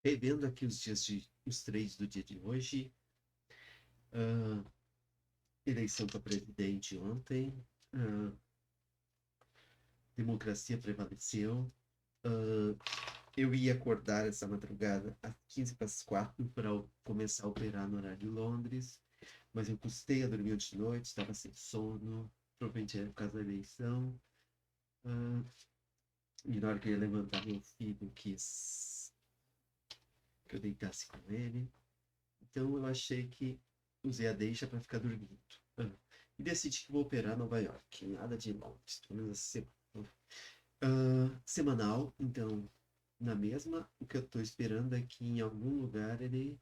Revendo aqui os três do dia de hoje, ah, eleição para presidente ontem, ah, democracia prevaleceu. ah, eu ia acordar essa madrugada às 15 para as 4 para começar a operar no horário de Londres, mas eu custei a dormir ontem de noite, estava sem sono, provavelmente era por causa da eleição. ah, e na hora que eu ia levantar, meu filho quis que eu deitasse com ele. Então eu achei que usei a deixa para ficar dormindo. E decidi que vou operar Nova York. Nada de Londres, pelo menos essa semana. Semanal, então, na mesma, o que eu estou esperando é que em algum lugar ele,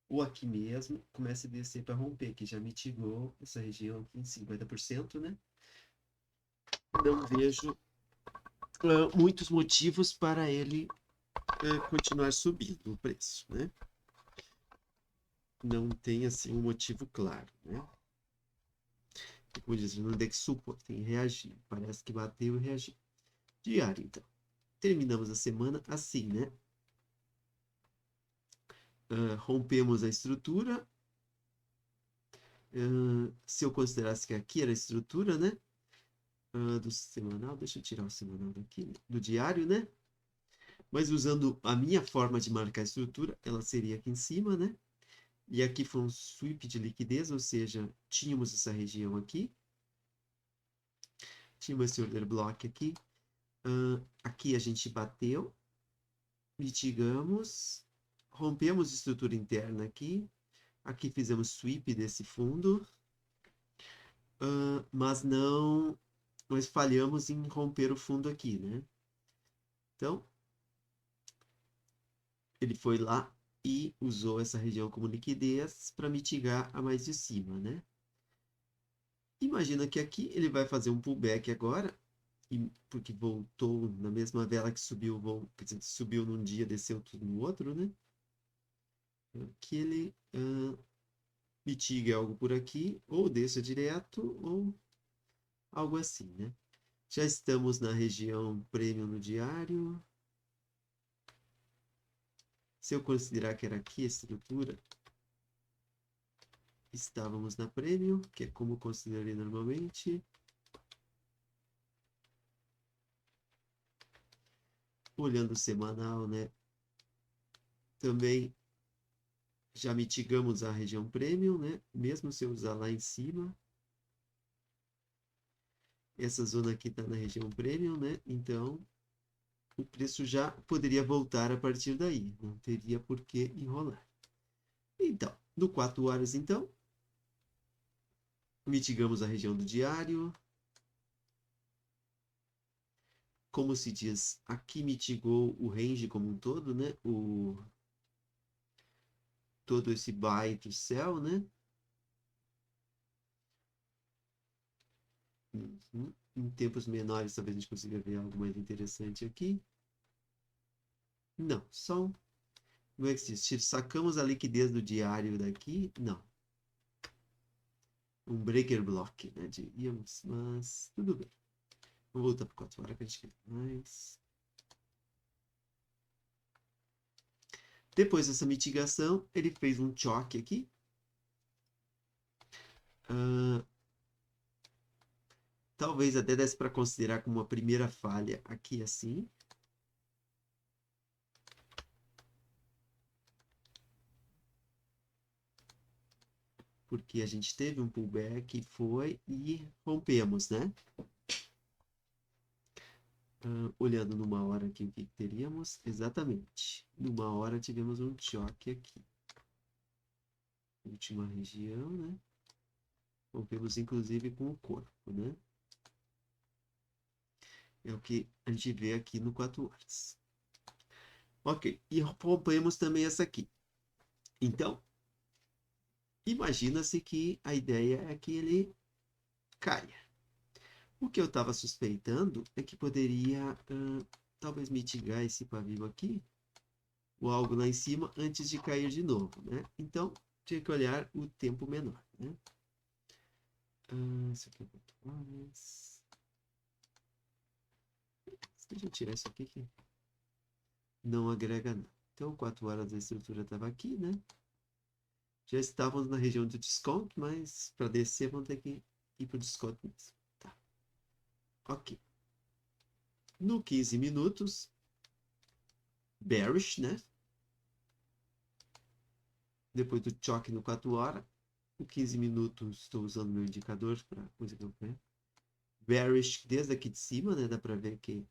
ou aqui mesmo, comece a descer para romper, que já mitigou essa região aqui em 50%, né? Não vejo muitos motivos para ele continuar subindo o preço, né? Não tem assim um motivo claro, né? Como diz no index support, tem que reagir. Parece que bateu e reagiu. Diário, então. Terminamos a semana assim, né? Rompemos a estrutura. Se eu considerasse que aqui era a estrutura, né? Do semanal, deixa eu tirar o semanal daqui, do diário, né? Mas usando a minha forma de marcar a estrutura, ela seria aqui em cima, né? E aqui foi um sweep de liquidez, ou seja, tínhamos essa região aqui. Tínhamos esse order block aqui. Aqui a gente bateu, mitigamos, rompemos estrutura interna aqui. Aqui fizemos sweep desse fundo, mas falhamos em romper o fundo aqui, né? Então, ele foi lá e usou essa região como liquidez para mitigar a mais de cima, né? Imagina que aqui ele vai fazer um pullback agora, porque voltou na mesma vela que subiu, subiu num dia, desceu tudo no outro, né? Que ele mitiga algo por aqui, ou desça direto, ou algo assim, né? Já estamos na região premium no diário. Se eu considerar que era aqui a estrutura, estávamos na premium, que é como considerei normalmente. Olhando o semanal, né? Também já mitigamos a região premium, né? Mesmo se eu usar lá em cima. Essa zona aqui está na região premium, né? Então, o preço já poderia voltar a partir daí. Não teria por que enrolar. Então, do 4 horas, então, mitigamos a região do diário. Como se diz, aqui mitigou o range como um todo, né? Todo esse buy to sell, né? Uhum. Em tempos menores, talvez a gente consiga ver algo mais interessante aqui. Não, só um. Como é que se diz? Sacamos a liquidez do diário daqui? Não. Um breaker block, né? Diríamos, mas tudo bem. Vamos voltar para 4 horas que a gente quer mais. Depois dessa mitigação, ele fez um choque aqui. Talvez até desse para considerar como uma primeira falha aqui assim. Porque a gente teve um pullback, foi e rompemos, né? Olhando numa hora aqui, o que teríamos? Exatamente. Numa hora tivemos um choque aqui. Última região, né? Rompemos inclusive com o corpo, né? É o que a gente vê aqui no 4 horas. Ok, e rompemos também essa aqui. Então, imagina-se que a ideia é que ele caia. O que eu estava suspeitando é que poderia talvez mitigar esse pavio aqui, ou algo lá em cima, antes de cair de novo, né? Então, tinha que olhar o tempo menor, né? Isso aqui é 4 horas. Deixa eu tirar isso aqui que não agrega nada. Então, 4 horas a estrutura estava aqui, né? Já estávamos na região do desconto, mas para descer vamos ter que ir para o desconto mesmo. Tá. Ok. No 15 minutos, bearish, né? Depois do choque no 4 horas, o 15 minutos, estou usando meu indicador para coisa que eu quero. Bearish desde aqui de cima, né? Dá para ver que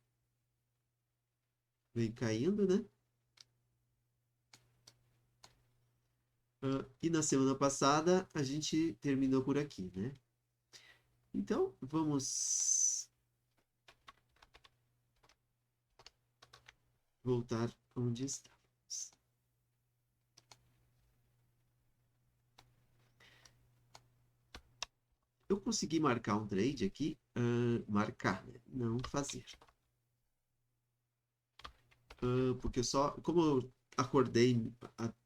vem caindo, né? E na semana passada a gente terminou por aqui, né? Então, vamos voltar onde estávamos. Eu consegui marcar um trade aqui, marcar, né? Não fazer. Porque eu só, como eu acordei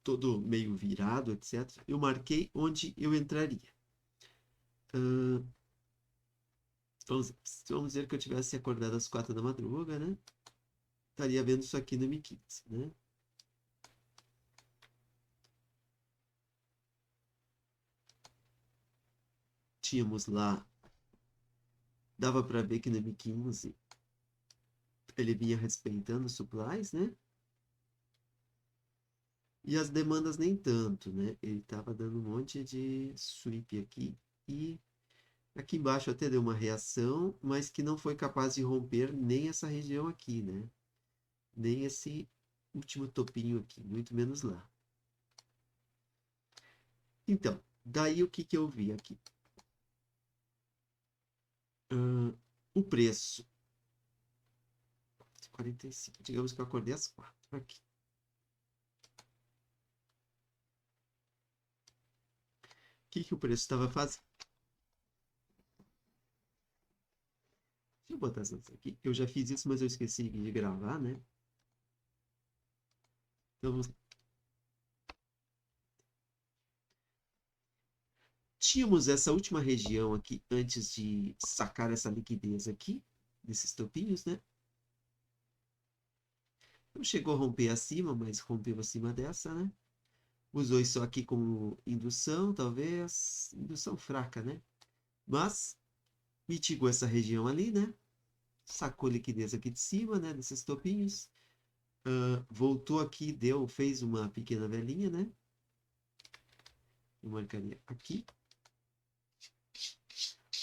todo meio virado, etc., eu marquei onde eu entraria. Vamos dizer que eu tivesse acordado às 4 da madruga, né? Estaria vendo isso aqui no M15, né? Tínhamos lá, dava para ver que no M15 ele vinha respeitando os supplies, né? E as demandas nem tanto, né? Ele estava dando um monte de sweep aqui e aqui embaixo até deu uma reação, mas que não foi capaz de romper nem essa região aqui, né? Nem esse último topinho aqui, muito menos lá. Então, daí o que que eu vi aqui? O preço. 45. Digamos que eu acordei às 4 aqui. O que que o preço estava fazendo? Deixa eu botar essas aqui. Eu já fiz isso, mas eu esqueci de gravar, né? Então, vamos... Tínhamos essa última região aqui antes de sacar essa liquidez aqui, desses topinhos, né? Não chegou a romper acima, mas rompeu acima dessa, né? Usou isso aqui como indução, talvez. Indução fraca, né? Mas mitigou essa região ali, né? Sacou liquidez aqui de cima, né? Desses topinhos. Voltou aqui, fez uma pequena velinha, né? Eu marcaria aqui.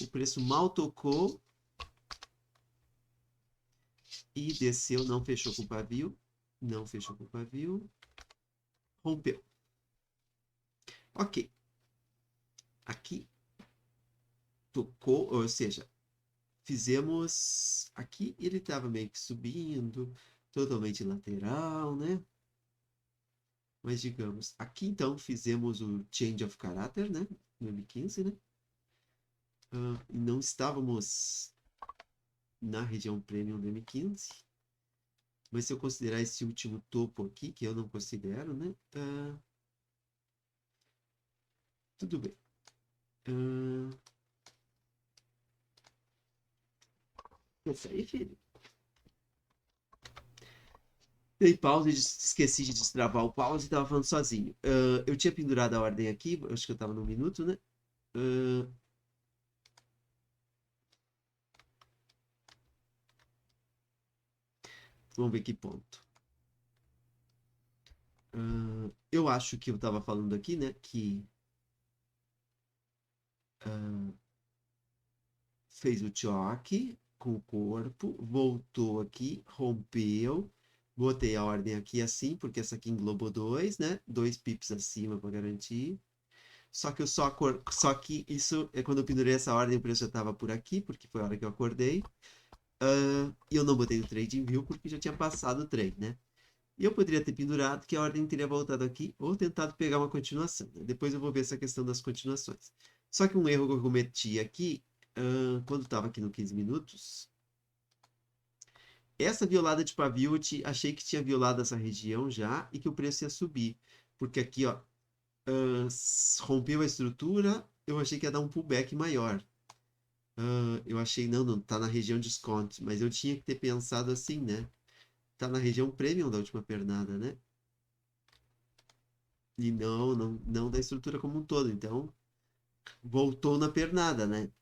O preço mal tocou e desceu, não fechou com o pavio. Não fechou com o pavio. Rompeu. Ok. Aqui tocou, ou seja, fizemos aqui, ele estava meio que subindo, totalmente lateral, né? Mas digamos, aqui então fizemos o change of character, né? No M15, né? Não estávamos na região premium do M15, mas se eu considerar esse último topo aqui, que eu não considero, né? Tudo bem. Isso aí, filho. Dei pause e esqueci de destravar o pause e estava falando sozinho. Eu tinha pendurado a ordem aqui, acho que eu estava no minuto, né? Vamos ver que ponto. Eu acho que eu estava falando aqui, né? Que fez o choque com o corpo, voltou aqui, rompeu. Botei a ordem aqui assim, porque essa aqui englobou 2, né? 2 pips acima para garantir. Só que só que isso é quando eu pendurei essa ordem, o preço já estava por aqui, porque foi a hora que eu acordei. E eu não botei o trade em view porque já tinha passado o trade, né? E eu poderia ter pendurado que a ordem teria voltado aqui ou tentado pegar uma continuação, né? Depois eu vou ver essa questão das continuações. Só que um erro que eu cometi aqui, quando estava aqui no 15 minutos, essa violada de pavio, achei que tinha violado essa região já e que o preço ia subir. Porque aqui, ó, rompeu a estrutura, eu achei que ia dar um pullback maior. Eu achei, não, tá na região de desconto, mas eu tinha que ter pensado assim, né? Tá na região premium da última pernada, né? E não da estrutura como um todo. Então, voltou na pernada, né?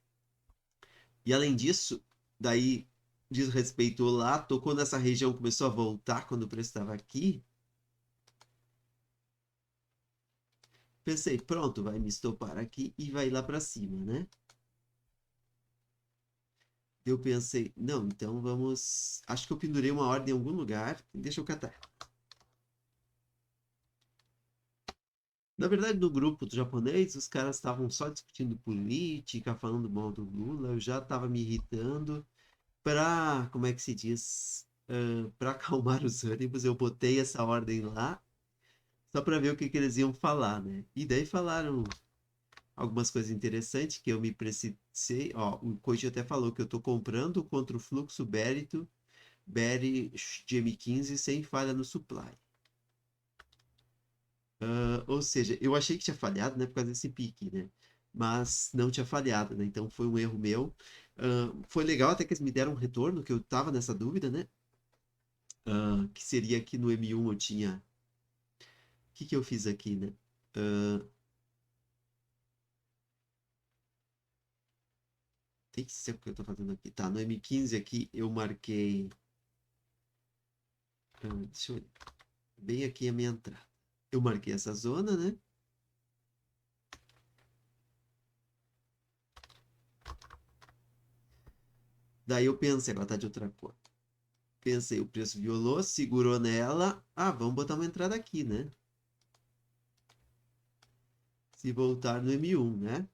E além disso, daí desrespeitou lá, tocou nessa região, começou a voltar quando o preço estava aqui. Pensei, pronto, vai me estopar aqui e vai lá para cima, né? Eu pensei, não, então vamos. Acho que eu pendurei uma ordem em algum lugar. Deixa eu catar. Na verdade, no grupo do japonês, os caras estavam só discutindo política, falando mal do Lula. Eu já estava me irritando. Como é que se diz? Para acalmar os ânimos, eu botei essa ordem lá, só para ver o que eles iam falar, né? E daí falaram algumas coisas interessantes que eu me precipitei. Ó, o Koji até falou que eu estou comprando contra o fluxo Berry GM15 sem falha no supply. Ou seja, eu achei que tinha falhado, né, por causa desse pique, né? Mas não tinha falhado, né? Então foi um erro meu. Foi legal até que eles me deram um retorno, que eu tava nessa dúvida, né? Que seria aqui no M1 eu tinha. O que que eu fiz aqui, né? Ah, tem que ser o que eu tô fazendo aqui. Tá, no M15 aqui eu marquei. Deixa eu ver. Bem aqui a minha entrada. Eu marquei essa zona, né? Daí eu pensei, agora tá de outra cor. Pensei, o preço violou, segurou nela. Ah, vamos botar uma entrada aqui, né? Se voltar no M1, né?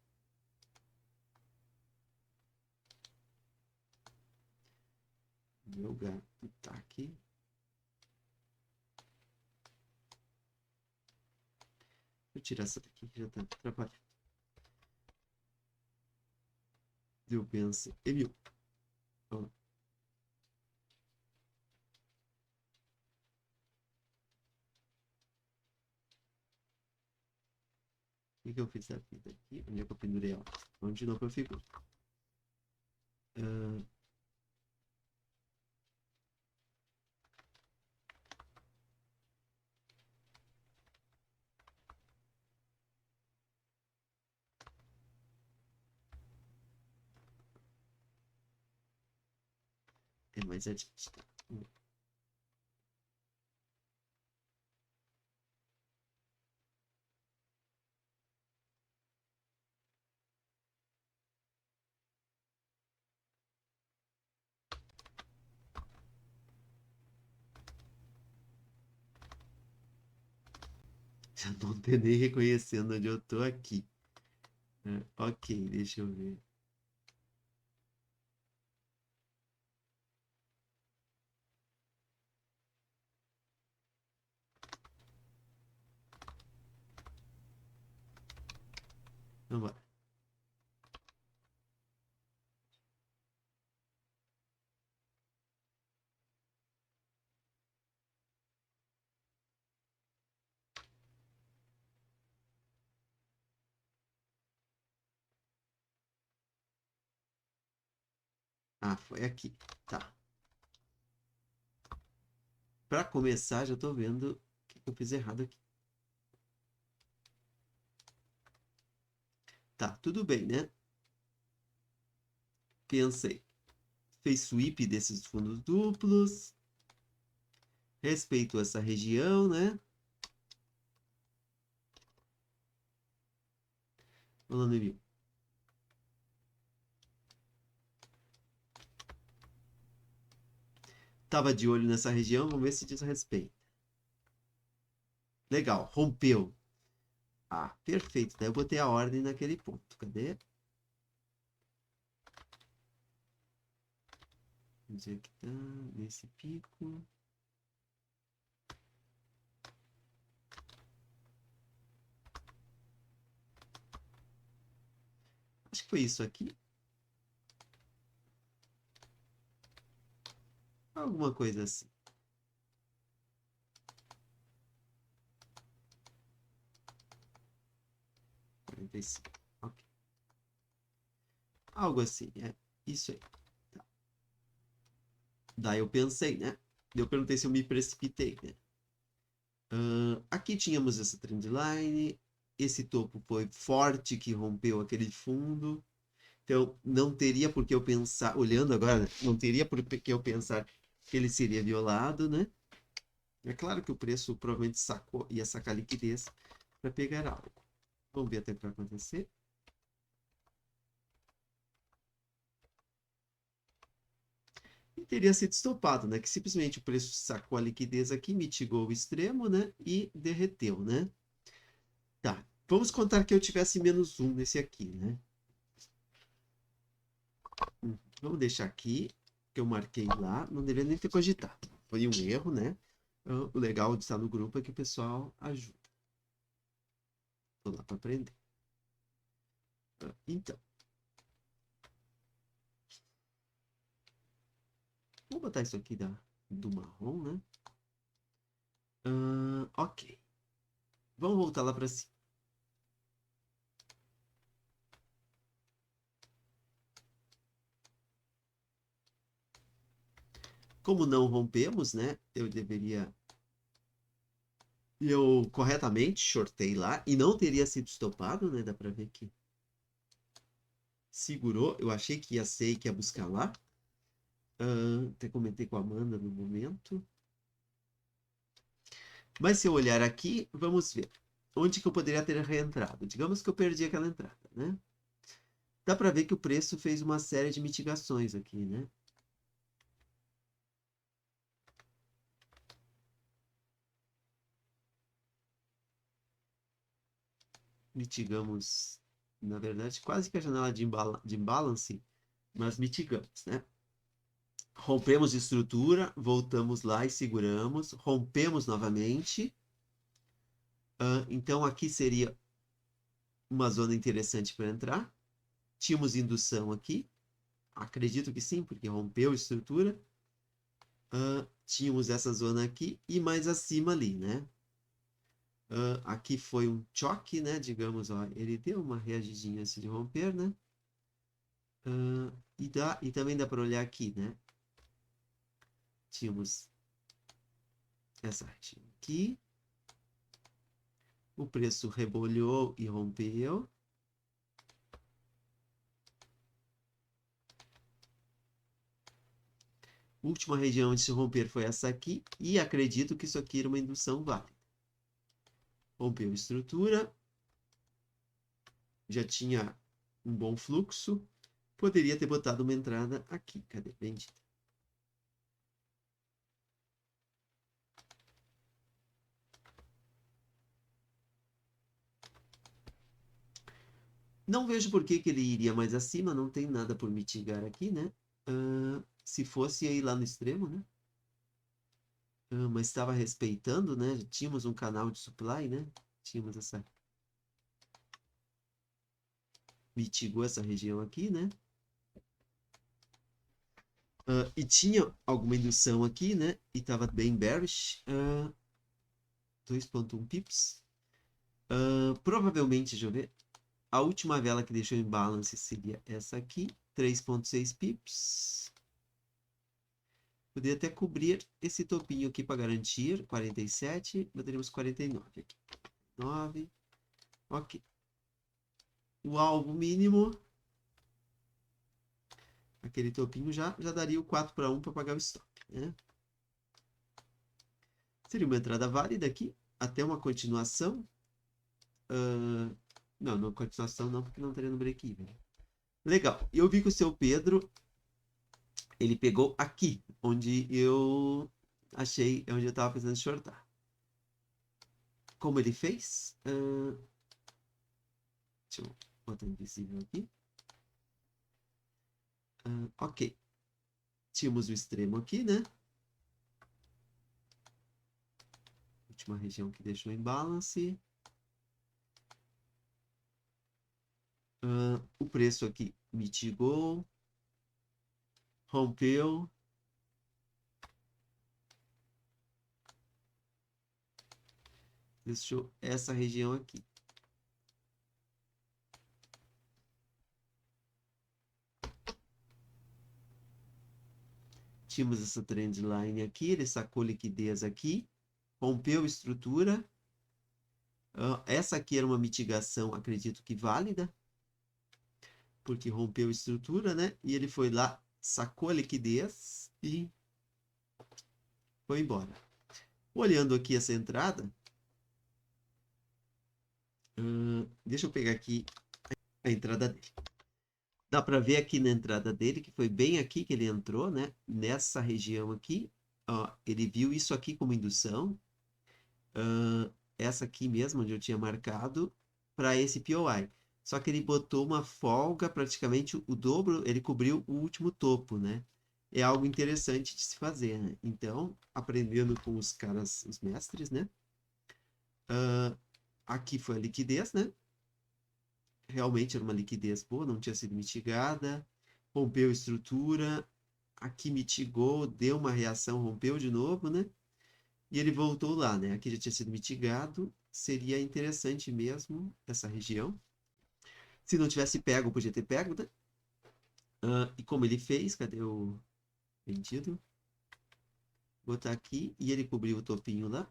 Meu gato tá aqui. Vou tirar essa daqui que já tá atrapalhando. Eu pensei, M1. Ó, o que que eu fiz da vida aqui? Onde é que eu pendurei ela? Onde não configura. Ah, é mais adiante. Tá? Já não tô nem reconhecendo onde eu tô aqui. Ok, deixa eu ver. Vamos lá. Ah, foi aqui. Tá. Pra começar, já tô vendo o que que eu fiz errado aqui. Tá, tudo bem, né? Pensei. Fez sweep desses fundos duplos. Respeitou essa região, né? Falando em mil. Tava de olho nessa região, vamos ver se diz respeito. Legal, rompeu. Ah, perfeito. Daí eu botei a ordem naquele ponto. Cadê? Onde é que tá? Nesse pico. Acho que foi isso aqui. Alguma coisa assim. 45. Ok. Algo assim. É isso aí. Tá. Daí eu pensei, né? Eu perguntei se eu me precipitei, né? Aqui tínhamos essa trendline, esse topo foi forte que rompeu aquele fundo. Então, não teria por que eu pensar, olhando agora, né, não teria por que eu pensar que ele seria violado, né? É claro que o preço provavelmente ia sacar liquidez para pegar algo. Vamos ver até o que vai acontecer. E teria sido estopado, né? Que simplesmente o preço sacou a liquidez aqui, mitigou o extremo, né? E derreteu, né? Tá. Vamos contar que eu tivesse menos 1 nesse aqui, né? Vamos deixar aqui, que eu marquei lá. Não deveria nem ter cogitado. Foi um erro, né? O legal de estar no grupo é que o pessoal ajuda. Tô lá para aprender. Então. Vou botar isso aqui do marrom, né? Ok. Vamos voltar lá para cima. Como não rompemos, né? Eu corretamente shortei lá e não teria sido estopado, né? Dá para ver que segurou. Eu achei que ia ser e que ia buscar lá. Até comentei com a Amanda no momento. Mas se eu olhar aqui, vamos ver. Onde que eu poderia ter reentrado? Digamos que eu perdi aquela entrada, né? Dá para ver que o preço fez uma série de mitigações aqui, né? Mitigamos, na verdade, quase que a janela de imbalance, mas mitigamos, né? Rompemos de estrutura, voltamos lá e seguramos, rompemos novamente. Então aqui seria uma zona interessante para entrar. Tínhamos indução aqui, acredito que sim, porque rompeu a estrutura. Tínhamos essa zona aqui e mais acima ali, né? Aqui foi um choque, né? Digamos, ó, ele deu uma reagidinha antes de romper, né? E também dá para olhar aqui, né? Tínhamos essa região aqui. O preço rebolhou e rompeu. A última região de se romper foi essa aqui. E acredito que isso aqui era uma indução válida. Rompeu a estrutura. Já tinha um bom fluxo. Poderia ter botado uma entrada aqui. Cadê? Bendita. Não vejo por que ele iria mais acima. Não tem nada por mitigar aqui, né? Se fosse aí lá no extremo, né? Mas estava respeitando, né? Tínhamos um canal de supply, né? Tínhamos essa... Mitigou essa região aqui, né? E tinha alguma indução aqui, né? E estava bem bearish. 2.1 pips. Provavelmente, deixa eu ver. A última vela que deixou em balance seria essa aqui. 3.6 pips. Poderia até cobrir esse topinho aqui para garantir. 47. Manteremos 49 aqui. 9. Ok. O alvo mínimo. Aquele topinho já daria o 4-1 para pagar o stop, né? Seria uma entrada válida aqui, até uma continuação. Não, continuação não, porque não estaria no break-even. Legal. Eu vi que o seu Pedro, ele pegou aqui, onde eu achei, onde eu estava precisando shortar. Como ele fez? Deixa eu botar invisível aqui. Ok. Tínhamos o extremo aqui, né? Última região que deixou em balance. O preço aqui mitigou. Rompeu. Deixou essa região aqui. Tínhamos essa trendline aqui, ele sacou liquidez aqui, rompeu estrutura, Essa aqui era uma mitigação, acredito que válida, porque rompeu a estrutura, né? E ele foi lá, sacou a liquidez e foi embora. Olhando aqui essa entrada, deixa eu pegar aqui a entrada dele. Dá para ver aqui na entrada dele, que foi bem aqui que ele entrou, né? Nessa região aqui, ó, ele viu isso aqui como indução, essa aqui mesmo, onde eu tinha marcado, para esse POI. Só que ele botou uma folga, praticamente o dobro, ele cobriu o último topo, né? É algo interessante de se fazer, né? Então, aprendendo com os caras, os mestres, né? Aqui foi a liquidez, né? Realmente era uma liquidez boa, não tinha sido mitigada, rompeu a estrutura, aqui mitigou, deu uma reação, rompeu de novo, né? E ele voltou lá, né? Aqui já tinha sido mitigado, seria interessante mesmo essa região. Se não tivesse pego, podia ter pego, né? E como ele fez, cadê o vendido? Vou botar aqui, e ele cobriu o topinho lá.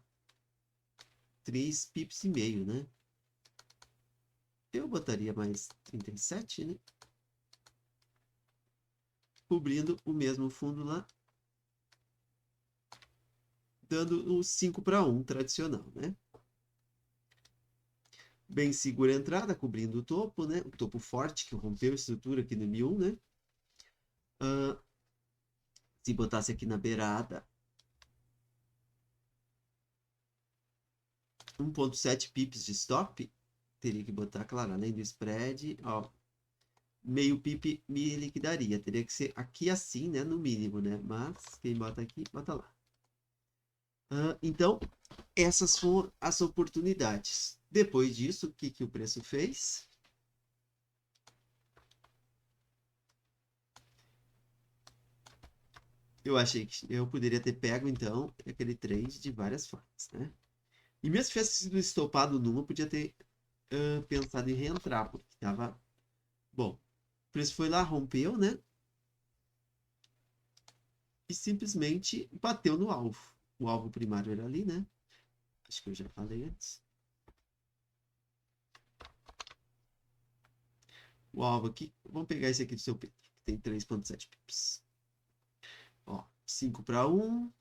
3 pips e meio, né? Eu botaria mais 37, né? Cobrindo o mesmo fundo lá, dando um 5 para 1 tradicional, né? Bem segura a entrada, cobrindo o topo, né? O topo forte que rompeu a estrutura aqui no M1, né? Se botasse aqui na beirada, 1.7 pips de stop, teria que botar, claro, além do spread, ó, meio pip me liquidaria. Teria que ser aqui assim, né? No mínimo, né? Mas quem bota aqui, bota lá. Então, essas foram as oportunidades. Depois disso, o que o preço fez? Eu achei que eu poderia ter pego, então, aquele trade de várias formas, né? E mesmo se tivesse sido estopado numa, eu podia ter pensado em reentrar, porque estava bom. O preço foi lá, rompeu, né? E simplesmente bateu no alvo. O alvo primário era ali, né? Acho que eu já falei antes. O alvo aqui, vamos pegar esse aqui do seu Pedro, que tem 3.7 pips. Ó, 5 para 1.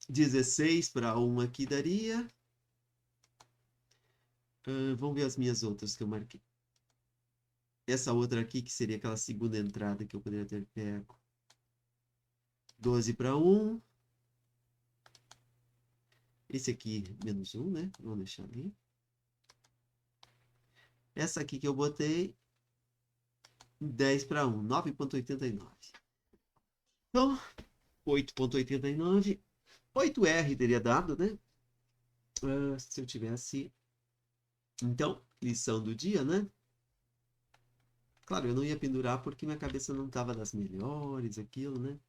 16 para 1 aqui daria. Vamos ver as minhas outras que eu marquei. Essa outra aqui, que seria aquela segunda entrada que eu poderia ter pego. 12 para 1. Esse aqui, menos 1, né? Vamos deixar ali. Essa aqui que eu botei, 10 para 1, 9.89. Então, 8.89. 8R teria dado, né? Se eu tivesse. Então, lição do dia, né? Claro, eu não ia pendurar porque minha cabeça não estava das melhores, aquilo, né?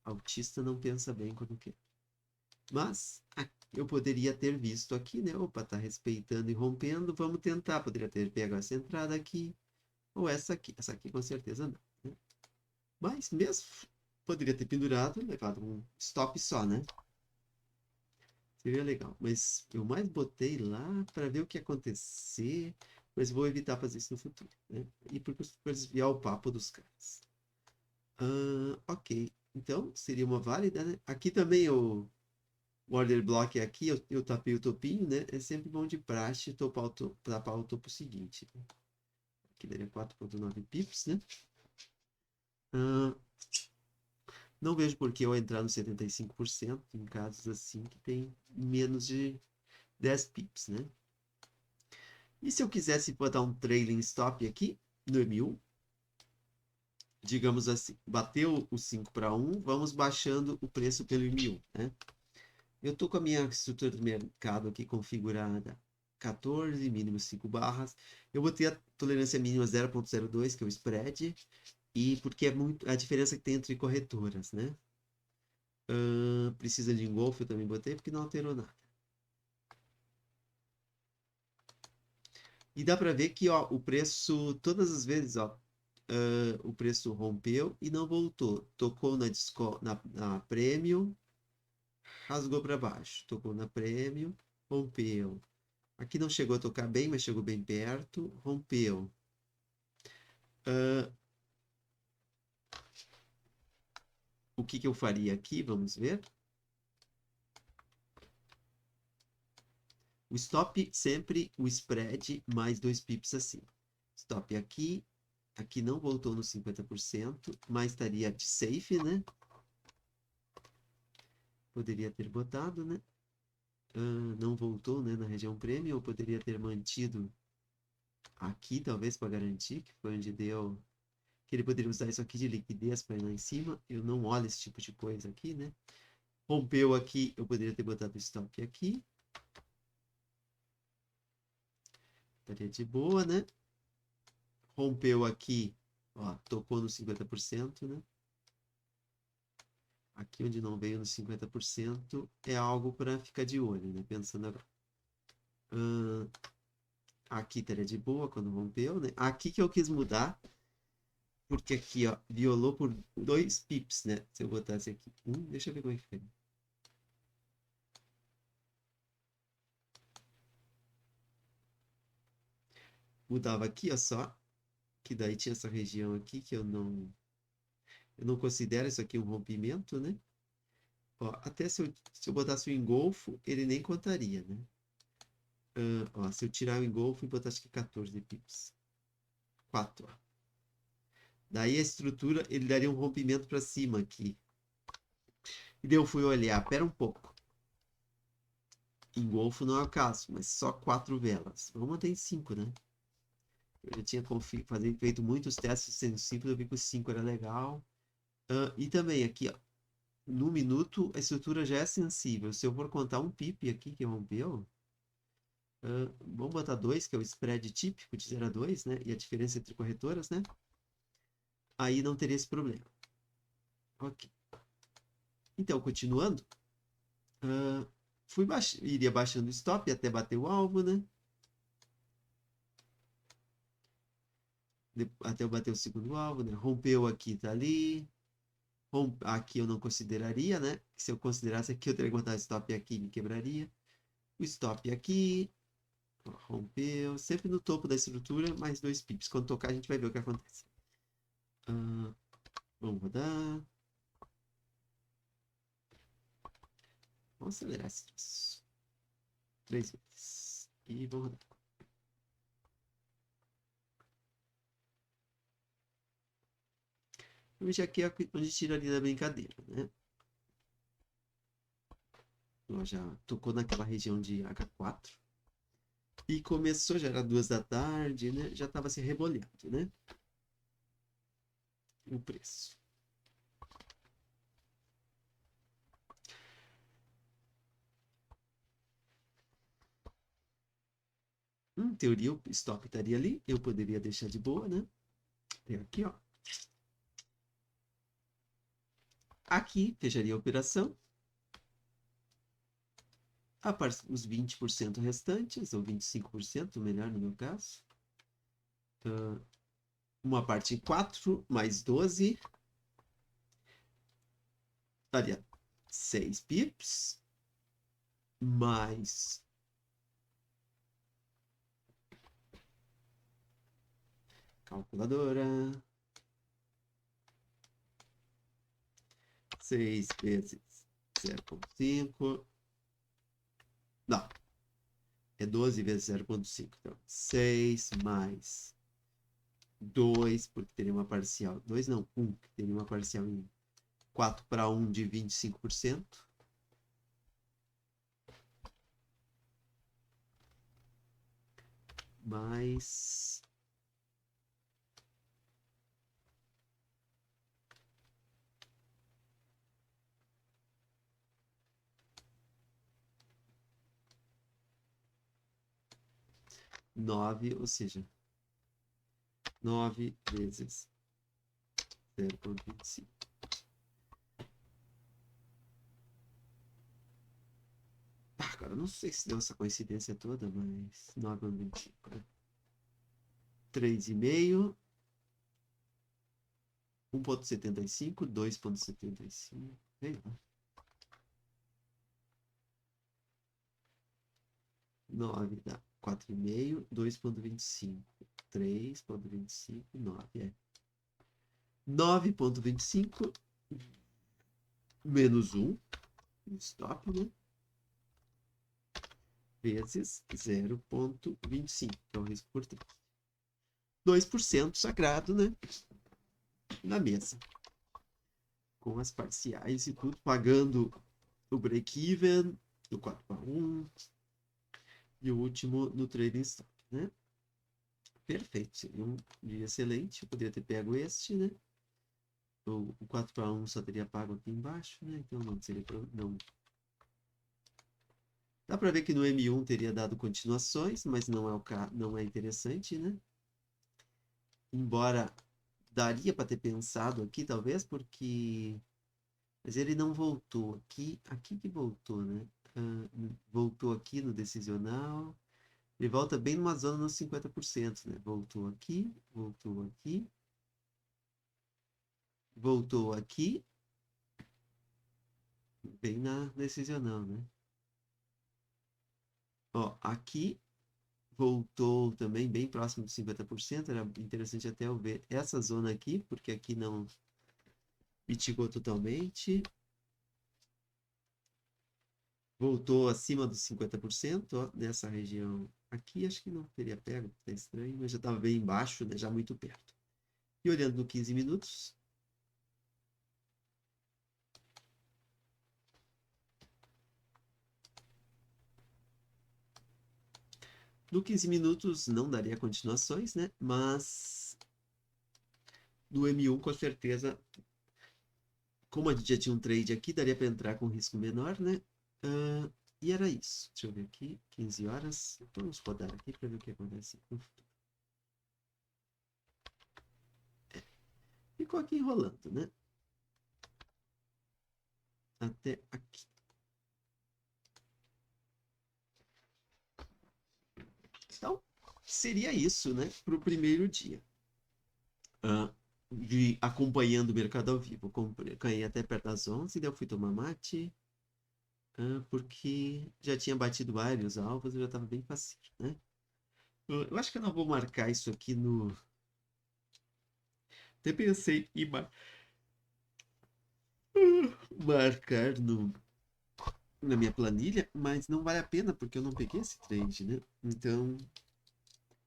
Autista não pensa bem quando quer. Mas eu poderia ter visto aqui, né? Opa, tá respeitando e rompendo, vamos tentar. Poderia ter pego essa entrada aqui, ou essa aqui. Essa aqui com certeza não, né? Mas mesmo poderia ter pendurado e levado um stop só, né? Seria legal. Mas eu mais botei lá para ver o que ia acontecer, mas vou evitar fazer isso no futuro, né? E por desviar o papo dos caras. Ok. Então, seria uma válida, né? Aqui também o order block é aqui, eu tapei o topinho, né? É sempre bom de praxe tapar o topo seguinte. Aqui daria 4.9 pips, né? Não vejo por que eu entrar no 75% em casos assim que tem menos de 10 pips, né? E se eu quisesse botar um trailing stop aqui no M1, digamos assim, bateu o 5 para 1, vamos baixando o preço pelo M1, né? Eu estou com a minha estrutura do mercado aqui configurada 14, mínimo 5 barras. Eu botei a tolerância mínima 0.02, que é o spread, e porque é muito a diferença que tem entre corretoras, né? Precisa de engolfo, eu também botei, porque não alterou nada. E dá para ver que ó, o preço, todas as vezes, ó, o preço rompeu e não voltou. Tocou na Premium, rasgou para baixo, tocou na prêmio, rompeu. Aqui não chegou a tocar bem, mas chegou bem perto, rompeu. O que eu faria aqui? Vamos ver. O stop sempre o spread mais 2 pips acima. Stop aqui. Aqui não voltou no 50%, mas estaria de safe, né? Poderia ter botado, né? Não voltou, né, na região premium. Eu poderia ter mantido aqui, talvez, para garantir, que foi onde deu... Que ele poderia usar isso aqui de liquidez para ir lá em cima. Eu não olho esse tipo de coisa aqui, né? Rompeu aqui, eu poderia ter botado o stop aqui. Estaria de boa, né? Rompeu aqui, ó, tocou no 50%, né? Aqui onde não veio no 50% é algo para ficar de olho, né? Pensando agora. Aqui estaria de boa quando rompeu, né? Aqui que eu quis mudar, porque aqui, ó, violou por 2 pips, né? Se eu botasse aqui. Deixa eu ver como é que foi. Mudava aqui, ó, só. Que daí tinha essa região aqui que eu não considero isso aqui um rompimento, né? Ó, até se eu botasse o engolfo, ele nem contaria, né? Ó, se eu tirar o engolfo e botar acho que 14 pips. 4, ó. Daí a estrutura, ele daria um rompimento para cima aqui. E daí eu fui olhar, pera um pouco. Engolfo não é o caso, mas só 4 velas. Vamos manter em 5, né? Eu já tinha feito muitos testes sendo simples, eu vi que o 5 era legal. E também aqui, ó, no minuto, a estrutura já é sensível. Se eu for contar um pip aqui que rompeu, vamos botar 2, que é o spread típico de 0 a 2, né? E a diferença entre corretoras, né? Aí não teria esse problema. Ok. Então, continuando, iria baixando o stop até bater o alvo, né? Até eu bater o segundo alvo, né? Rompeu aqui, tá ali. Aqui eu não consideraria, né? Se eu considerasse aqui, eu teria que botar o stop aqui e me quebraria. O stop aqui. Rompeu. Sempre no topo da estrutura, mais 2 pips. Quando tocar, a gente vai ver o que acontece. Vamos rodar. Vamos acelerar esse troço. 3 vezes. E vamos rodar. Hoje aqui é onde tiraria da brincadeira, né? Ela já tocou naquela região de H4. E começou, já era 2 da tarde, né? Já estava se rebolhando, né? O preço. Em teoria, o stop estaria ali. Eu poderia deixar de boa, né? Tem aqui, ó. Aqui, fecharia a operação. Os 20% restantes, ou 25%, melhor no meu caso. Uma parte em 4, mais 12. Daria 6 pips. Mais... Calculadora. 6 vezes 0,5. Não. É 12 vezes 0,5. Então, 6 mais 2, porque teria uma parcial. 2 não, 1, que teria uma parcial em 4 para 1 de 25%. Mais... nove, ou seja, 9 vezes 0,25. Cara, não sei se deu essa coincidência toda, mas 9,25, né? 3,5, 1,75, 2,75, sei lá. 9 dá 4,5, 2,25. 3,25, 9, 9,25 menos 1, stop, né? Vezes 0,25, que é o risco por 3. 2% sagrado, né? Na mesa. Com as parciais e tudo, pagando o break-even, do 4/1 e o último no trading stop, né? Perfeito, seria um dia excelente. Eu poderia ter pego este, né? O 4/1 só teria pago aqui embaixo, né? Então não seria não. Dá para ver que no M1 teria dado continuações, mas não é não é interessante, né? Embora daria para ter pensado aqui, talvez, porque mas ele não voltou aqui que voltou, né? Voltou aqui no decisional. Ele volta bem numa zona nos 50%, né? Voltou aqui, voltou aqui, bem na decisional, né? Ó, aqui voltou também bem próximo dos 50%. Era interessante até eu ver essa zona aqui, porque aqui não mitigou totalmente. Voltou acima dos 50%, ó, nessa região aqui. Acho que não teria pego, tá estranho, mas já estava bem embaixo, né? Já muito perto. E olhando no 15 minutos, no 15 minutos não daria continuações, né? Mas no M1 com certeza, como a gente já tinha um trade aqui, daria para entrar com risco menor, né? E era isso. Deixa eu ver aqui, 15 horas. Vamos rodar aqui para ver o que acontece no futuro. Ficou aqui enrolando, né? Até aqui. Então, seria isso, né? Para o primeiro dia. De acompanhando o mercado ao vivo. Ganhei até perto das 11, daí eu fui tomar mate. Porque já tinha batido vários alvos, eu já estava bem fácil, né? Eu acho que eu não vou marcar isso aqui no. Até pensei em marcar na minha planilha, mas não vale a pena porque eu não peguei esse trade, né? Então,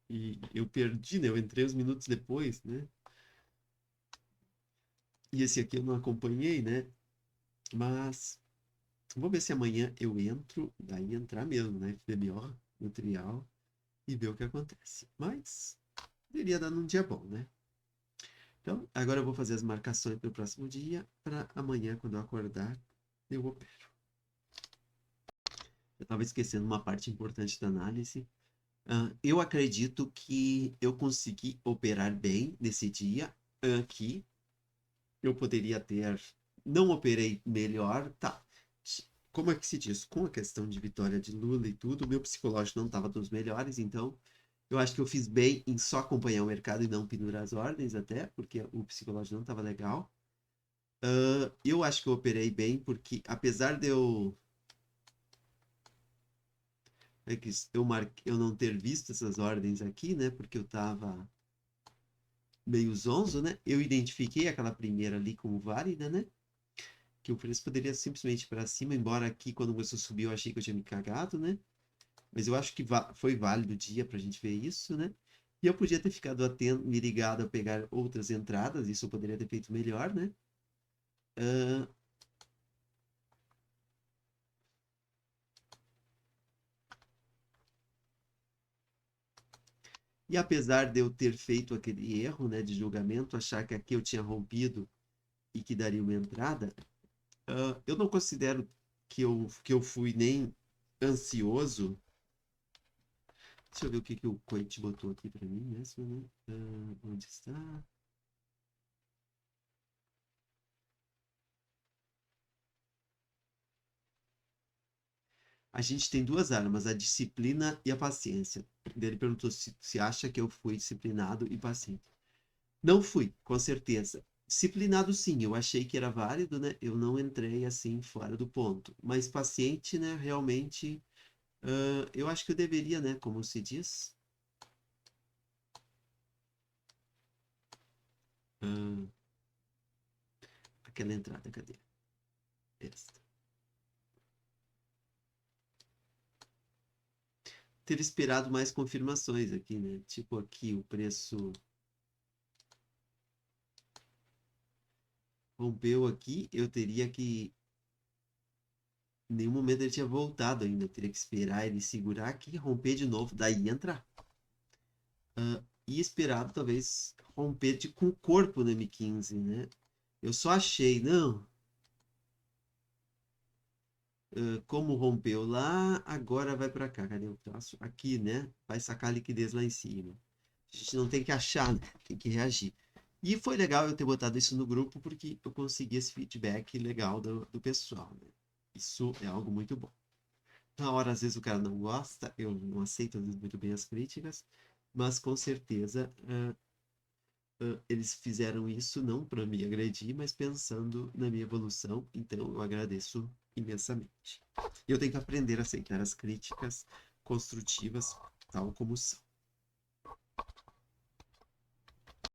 e eu perdi, né? Eu entrei uns minutos depois, né? E esse aqui eu não acompanhei, né? Mas vou ver se amanhã eu entro, daí entrar mesmo, né? FDBO, no trial, e ver o que acontece. Mas deveria dar num dia bom, né? Então, agora eu vou fazer as marcações para o próximo dia, para amanhã, quando eu acordar, eu opero. Eu estava esquecendo uma parte importante da análise. Eu acredito que eu consegui operar bem nesse dia. Aqui, eu poderia ter. Não operei melhor, tá? Como é que se diz? Com a questão de vitória de Lula e tudo, o meu psicológico não estava dos melhores, então eu acho que eu fiz bem em só acompanhar o mercado e não pendurar as ordens, até, porque o psicológico não estava legal. Eu acho que eu operei bem, porque apesar de eu não ter visto essas ordens aqui, né? Porque eu tava meio zonzo, né? Eu identifiquei aquela primeira ali como válida, né? Que o preço poderia simplesmente ir para cima, embora aqui quando começou a subir eu achei que eu tinha me cagado, né? Mas eu acho que foi válido o dia pra gente ver isso, né? E eu podia ter ficado atento, me ligado a pegar outras entradas, isso eu poderia ter feito melhor, né? Uh, E apesar de eu ter feito aquele erro, né, de julgamento, achar que aqui eu tinha rompido e que daria uma entrada, eu não considero que eu fui nem ansioso. Deixa eu ver o que o Coit botou aqui para mim mesmo, né? Onde está? A gente tem duas armas, a disciplina e a paciência. Ele perguntou se acha que eu fui disciplinado e paciente. Não fui, com certeza. Disciplinado, sim, eu achei que era válido, né? Eu não entrei assim fora do ponto. Mas paciente, né? Realmente, Eu acho que eu deveria, né? Como se diz. Ah, aquela entrada, cadê? Esta. Ter esperado mais confirmações aqui, né? Tipo aqui o preço rompeu aqui, eu teria que. Em nenhum momento ele tinha voltado ainda. Eu teria que esperar ele segurar aqui, romper de novo, daí entrar. E esperado talvez romper com o corpo no M15, né? Eu só achei, não. Como rompeu lá, agora vai para cá. Cadê o traço? Aqui, né? Vai sacar a liquidez lá em cima. A gente não tem que achar, né? Tem que reagir. E foi legal eu ter botado isso no grupo porque eu consegui esse feedback legal do pessoal, né? Isso é algo muito bom. Na hora, às vezes, o cara não gosta, eu não aceito, às vezes, muito bem as críticas, mas com certeza eles fizeram isso não para me agredir, mas pensando na minha evolução, então eu agradeço imensamente. Eu tenho que aprender a aceitar as críticas construtivas tal como são.